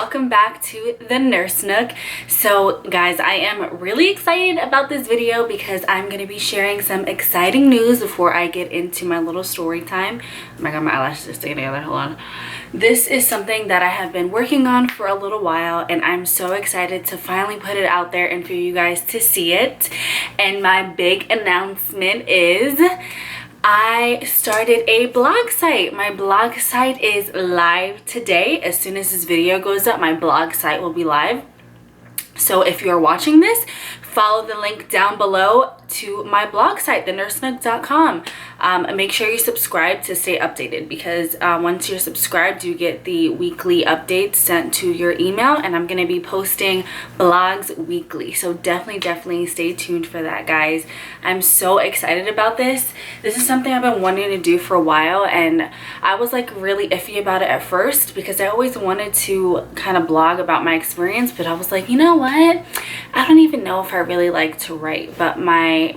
welcome back to the Nurse Nook. So guys, I am really excited about this video because I'm going to be sharing some exciting news before I get into my little story time. Oh my god, my eyelashes are sticking together. Hold on. This is something that I have been working on for a little while, and I'm so excited to finally put it out there and for you guys to see it. And my big announcement is I started a blog site. My blog site is live today. As soon as this video goes up, my blog site will be live. So if you're watching this, follow the link down below to my blog site, thenursenook.com. Make sure you subscribe to stay updated because once you're subscribed, you get the weekly updates sent to your email, and I'm going to be posting blogs weekly. So definitely stay tuned for that, guys. I'm so excited about this. This is something I've been wanting to do for a while, and I was like really iffy about it at first because I always wanted to kind of blog about my experience, but I was like, you know what? I don't even know if I really like to write, but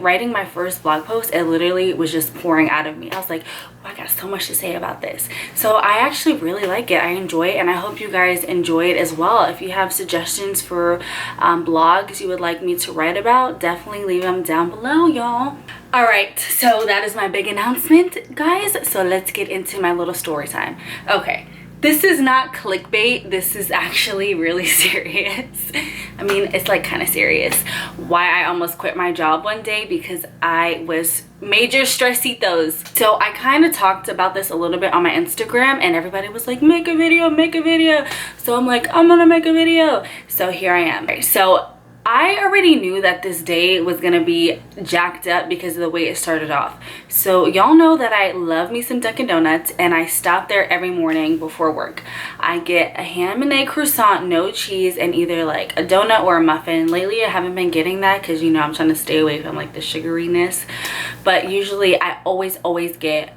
writing my first blog post, it literally was just pouring out of me. I was like, oh, I got so much to say about this. So I actually really like it. I enjoy it, and I hope you guys enjoy it as well. If you have suggestions for blogs you would like me to write about, definitely leave them down below, y'all. All right, so that is my big announcement, guys. So let's get into my little story time. Okay. This is not clickbait. This is actually really serious. I mean, it's like kind of serious. Why I almost quit my job one day, because I was major stressitos. So I kind of talked about this a little bit on my Instagram, and everybody was like, make a video, make a video. So I'm like, I'm gonna make a video. So here I am. So I already knew that this day was gonna be jacked up because of the way it started off. So y'all know that I love me some Dunkin' Donuts, and I stop there every morning before work. I get a ham and egg croissant, no cheese, and either like a donut or a muffin. Lately I haven't been getting that because, you know, I'm trying to stay away from like the sugariness, but usually I always get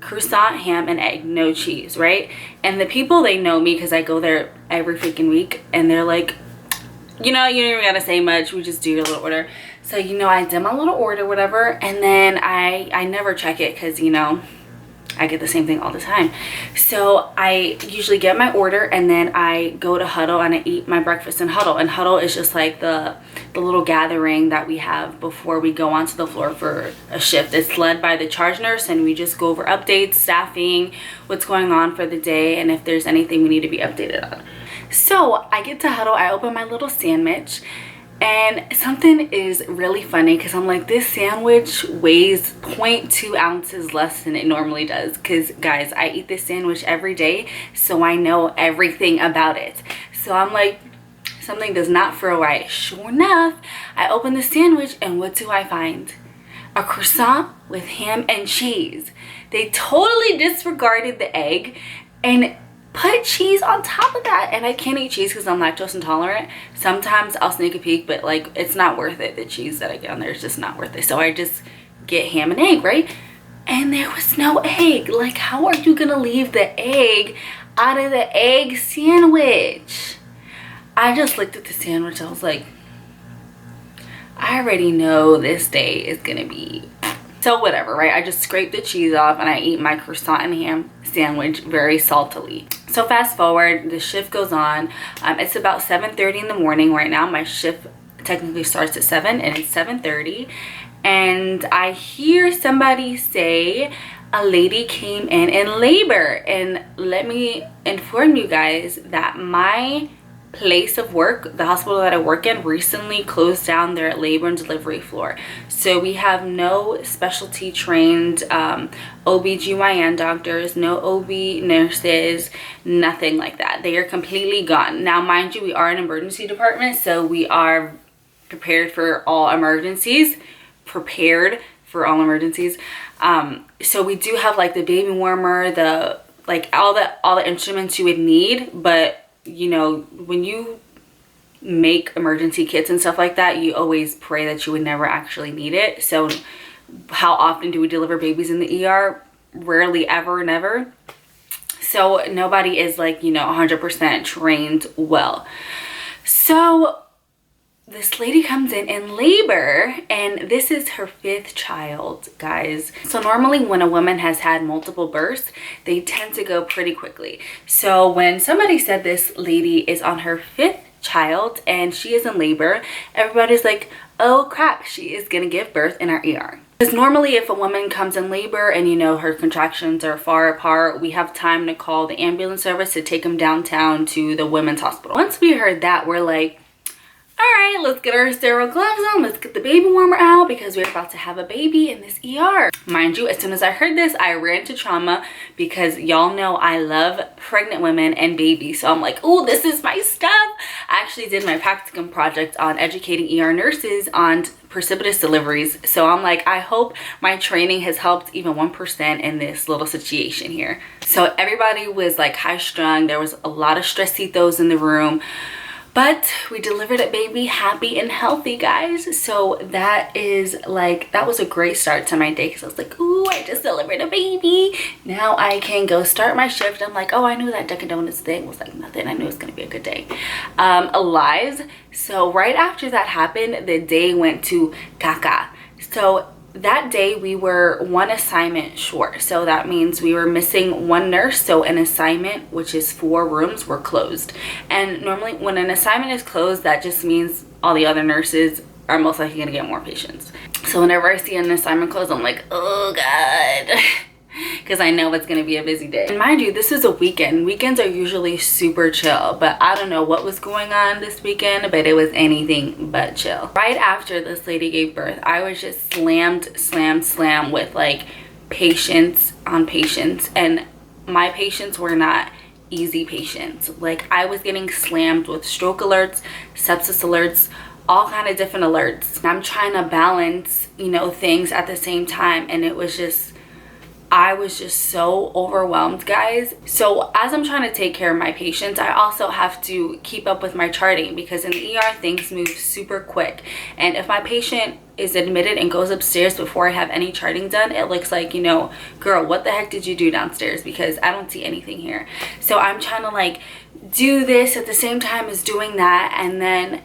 croissant, ham, and egg, no cheese, right? And the people, they know me because I go there every freaking week, and they're like, you know, you don't even gotta say much, we just do your little order. So, you know, I did my little order, whatever, and then I never check it because, you know, I get the same thing all the time. So I usually get my order, and then I go to Huddle and I eat my breakfast in Huddle. And Huddle is just like the little gathering that we have before we go onto the floor for a shift. It's led by the charge nurse, and we just go over updates, staffing, what's going on for the day, and if there's anything we need to be updated on. So I get to Huddle, I open my little sandwich, and something is really funny because I'm like, this sandwich weighs 0.2 ounces less than it normally does. Because guys, I eat this sandwich every day, so I know everything about it. So I'm like, something does not feel right. Sure enough, I open the sandwich, and what do I find? A croissant with ham and cheese. They totally disregarded the egg and put cheese on top of that. And I can't eat cheese because I'm lactose intolerant. Sometimes I'll sneak a peek, but like, it's not worth it. The cheese that I get on there is just not worth it. So I just get ham and egg, right? And there was no egg. Like, how are you gonna leave the egg out of the egg sandwich? I just looked at the sandwich. I was like, I already know this day is gonna be so whatever, right? I just scrape the cheese off, and I eat my croissant and ham sandwich very saltily. So fast forward, the shift goes on. It's about 7:30 in the morning right now. My shift technically starts at 7, and it's 7:30. And I hear somebody say a lady came in labor. And let me inform you guys that my place of work, the hospital that I work in, recently closed down their labor and delivery floor. So we have no specialty trained OB/GYN doctors, no OB nurses, nothing like that. They are completely gone. Now, mind you, we are an emergency department, so we are prepared for all emergencies. So we do have like the baby warmer, the like all the instruments you would need, but you know, when you make emergency kits and stuff like that, you always pray that you would never actually need it. So how often do we deliver babies in the ER? Rarely, ever, never. So nobody is like, you know, 100% trained well. So this lady comes in labor, and this is her 5th child, guys. So normally when a woman has had multiple births, they tend to go pretty quickly. So when somebody said this lady is on her 5th child and she is in labor, everybody's like, oh crap, she is gonna give birth in our ER. Because normally if a woman comes in labor and you know her contractions are far apart, we have time to call the ambulance service to take them downtown to the women's hospital. Once we heard that, we're like, all right, let's get our sterile gloves on. Let's get the baby warmer out because we're about to have a baby in this ER. Mind you, as soon as I heard this, I ran to trauma because y'all know I love pregnant women and babies. So I'm like, oh, this is my stuff. I actually did my practicum project on educating ER nurses on precipitous deliveries. So I'm like, I hope my training has helped even 1% in this little situation here. So everybody was like high strung. There was a lot of stressitos in the room. But we delivered a baby happy and healthy, guys. So that is like, that was a great start to my day because I was like, ooh, I just delivered a baby. Now I can go start my shift. I'm like, oh, I knew that Dunkin' Donuts thing was like nothing. I knew it was going to be a good day. Lies. So right after that happened, the day went to caca. So that day we were 1 assignment short. So that means we were missing 1 nurse. So an assignment, which is 4 rooms, were closed. And normally when an assignment is closed, that just means all the other nurses are most likely going to get more patients. So whenever I see an assignment closed, I'm like, oh God. Because I know it's going to be a busy day. And mind you, this is a weekend. Weekends are usually super chill, but I don't know what was going on this weekend, but it was anything but chill. Right after this lady gave birth, I was just slammed with like patients on patients, and my patients were not easy patients. Like I was getting slammed with stroke alerts, sepsis alerts, all kind of different alerts. I'm trying to balance, you know, things at the same time, and it was just, I was just so overwhelmed, guys. So as I'm trying to take care of my patients, I also have to keep up with my charting because in the ER, things move super quick. And if my patient is admitted and goes upstairs before I have any charting done, it looks like, you know, girl, what the heck did you do downstairs? Because I don't see anything here. So I'm trying to like do this at the same time as doing that. And then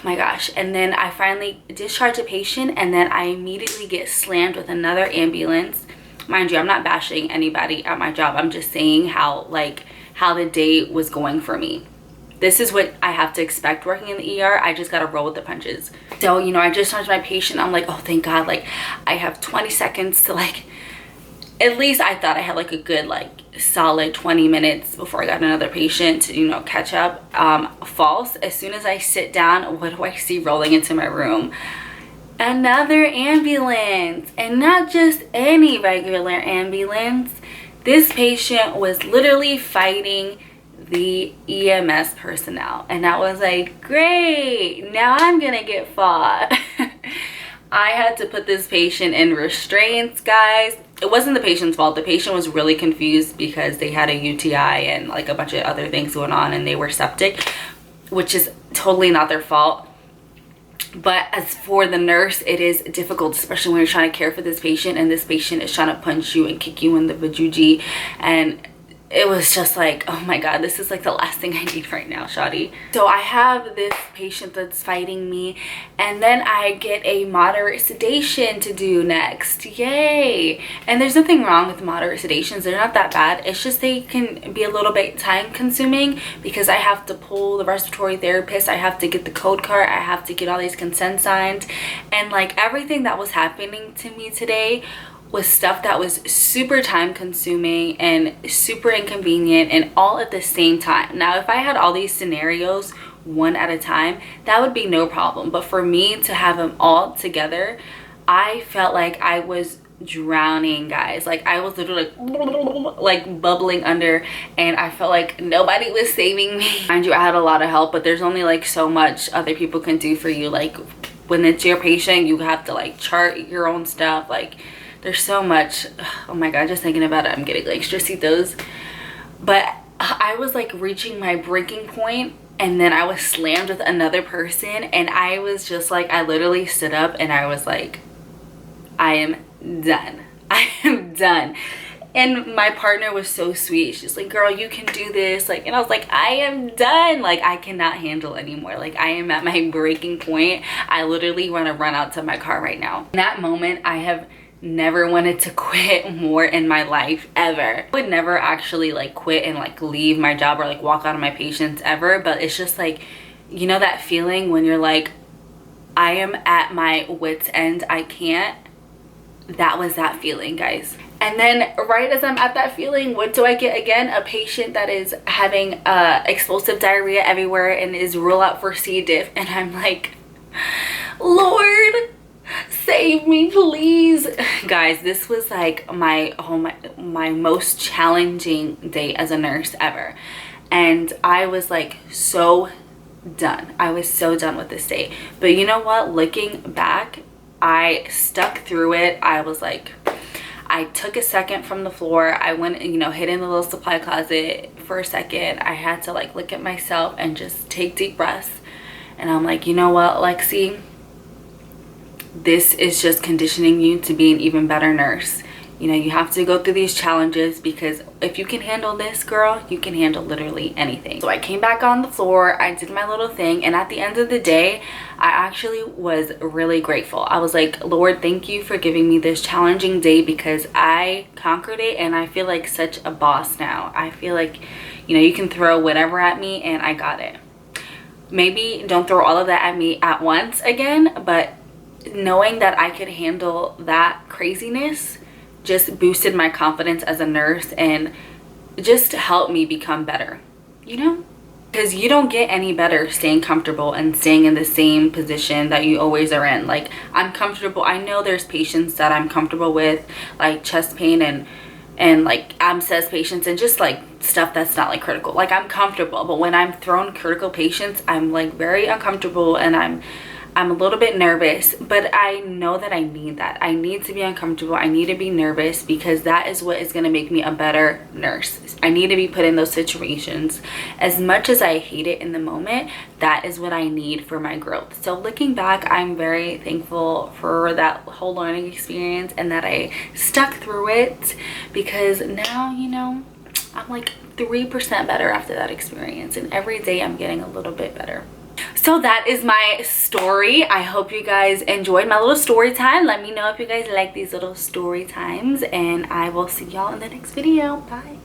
my gosh, and then I finally discharge a patient, and then I immediately get slammed with another ambulance. Mind you, I'm not bashing anybody at my job. I'm just saying how the day was going for me. This is what I have to expect working in the ER. I just gotta roll with the punches. So, you know, I just charged my patient. I'm like, oh, thank God, like I have 20 seconds to like, at least I thought I had like a good like solid 20 minutes before I got another patient to, you know, catch up. False. As soon as I sit down, what do I see rolling into my room? Another ambulance, and not just any regular ambulance. This patient was literally fighting the EMS personnel, and I was like, great, now I'm gonna get fought. I had to put this patient in restraints, guys. It wasn't the patient's fault. The patient was really confused because they had a UTI and like a bunch of other things going on, and they were septic, which is totally not their fault. But as for the nurse, it is difficult, especially when you're trying to care for this patient and this patient is trying to punch you and kick you in the vajayjay. And it was just like, oh my God, this is like the last thing I need right now, shawty. So I have this patient that's fighting me, and then I get a moderate sedation to do next. Yay. And there's nothing wrong with moderate sedations. They're not that bad. It's just they can be a little bit time consuming because I have to pull the respiratory therapist. I have to get the code card. I have to get all these consent signs. And like everything that was happening to me today was stuff that was super time consuming and super inconvenient, and all at the same time. Now, if I had all these scenarios one at a time, that would be no problem. But for me to have them all together, I felt like I was drowning, guys. Like I was literally like bubbling under, and I felt like nobody was saving me. Mind you, I had a lot of help, but there's only like so much other people can do for you. Like when it's your patient, you have to like chart your own stuff. Like there's so much. Oh my God, just thinking about it, I'm getting like stressitos. But I was like reaching my breaking point, and then I was slammed with another person, and I was just like, I literally stood up and I was like, I am done. I am done. And my partner was so sweet. She's like, girl, you can do this. Like, and I was like, I am done. Like, I cannot handle anymore. Like, I am at my breaking point. I literally want to run out to my car right now. In that moment, I have never wanted to quit more in my life ever. I would never actually like quit and like leave my job or like walk out of my patients ever. But it's just like, you know that feeling when you're like, I am at my wit's end. I can't. That was that feeling, guys. And then right as I'm at that feeling, what do I get again? A patient that is having explosive diarrhea everywhere and is rule out for C. diff. And I'm like, Lord, save me, please. Guys, this was like my most challenging day as a nurse ever. And I was like so done. I was so done with this day. But you know what? Looking back, I stuck through it. I was like, I took a second from the floor. I went, you know, hid in the little supply closet for a second. I had to like look at myself and just take deep breaths. And I'm like, you know what, Lexi? This is just conditioning you to be an even better nurse. You know, you have to go through these challenges, because if you can handle this, girl, you can handle literally anything. So I came back on the floor, I did my little thing, and at the end of the day, I actually was really grateful. I was like, Lord, thank you for giving me this challenging day, because I conquered it and I feel like such a boss now. I feel like, you know, you can throw whatever at me and I got it. Maybe don't throw all of that at me at once again, but knowing that I could handle that craziness just boosted my confidence as a nurse and just helped me become better, you know? Because you don't get any better staying comfortable and staying in the same position that you always are in. Like, I'm comfortable. I know there's patients that I'm comfortable with, like chest pain and like abscess patients and just like stuff that's not like critical. Like, I'm comfortable, but when I'm thrown critical patients, I'm like very uncomfortable and I'm a little bit nervous. But I know that I need that. I need to be uncomfortable. I need to be nervous, because that is what is going to make me a better nurse. I need to be put in those situations. As much as I hate it in the moment, that is what I need for my growth. So looking back, I'm very thankful for that whole learning experience and that I stuck through it, because now, you know, I'm like 3% better after that experience, and every day I'm getting a little bit better. So that is my story. I hope you guys enjoyed my little story time. Let me know if you guys like these little story times, and I will see y'all in the next video. Bye.